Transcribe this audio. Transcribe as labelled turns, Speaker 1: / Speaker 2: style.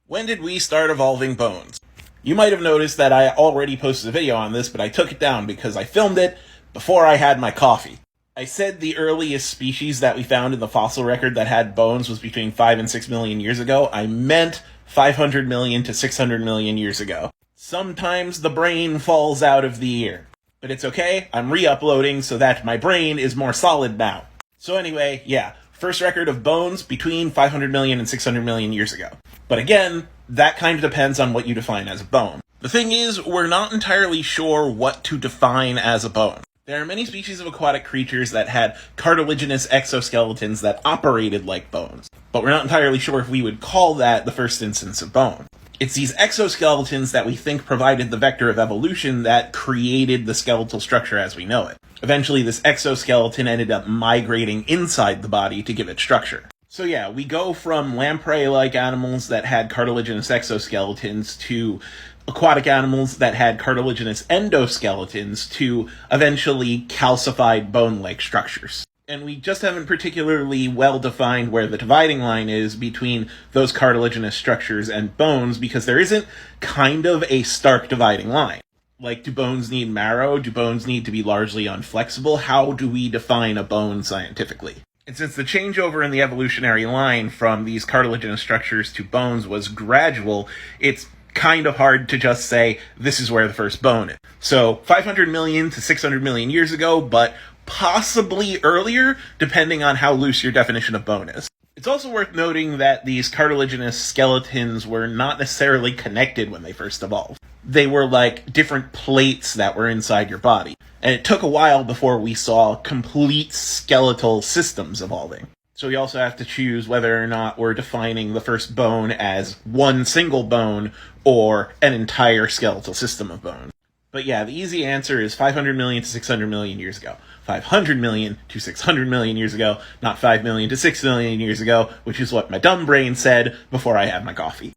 Speaker 1: When did we start evolving bones? You might have noticed that I already posted a video on this, but I took it down because I filmed it before I had my coffee. I said the earliest species that we found in the fossil record that had bones was between 5 and 6 million years ago. I meant 500 million to 600 million years ago. Sometimes the brain falls out of the ear. But it's okay, I'm re-uploading so that my brain is more solid now. So anyway, yeah, first record of bones between 500 million and 600 million years ago. But again, that kind of depends on what you define as a bone. The thing is, we're not entirely sure what to define as a bone. There are many species of aquatic creatures that had cartilaginous exoskeletons that operated like bones, but we're not entirely sure if we would call that the first instance of bone. It's these exoskeletons that we think provided the vector of evolution that created the skeletal structure as we know it. Eventually, this exoskeleton ended up migrating inside the body to give it structure. So yeah, we go from lamprey-like animals that had cartilaginous exoskeletons to aquatic animals that had cartilaginous endoskeletons to eventually calcified bone-like structures. And we just haven't particularly well defined where the dividing line is between those cartilaginous structures and bones, because there isn't kind of a stark dividing line. Like, do bones need marrow? Do bones need to be largely unflexible? How do we define a bone scientifically? And since the changeover in the evolutionary line from these cartilaginous structures to bones was gradual, it's kind of hard to just say, this is where the first bone is. So, 500 million to 600 million years ago, but possibly earlier, depending on how loose your definition of bone is. It's also worth noting that these cartilaginous skeletons were not necessarily connected when they first evolved. They were like different plates that were inside your body. And it took a while before we saw complete skeletal systems evolving. So we also have to choose whether or not we're defining the first bone as one single bone or an entire skeletal system of bone. But yeah, the easy answer is 500 million to 600 million years ago. 500 million to 600 million years ago, not 5 million to 6 million years ago, which is what my dumb brain said before I had my coffee.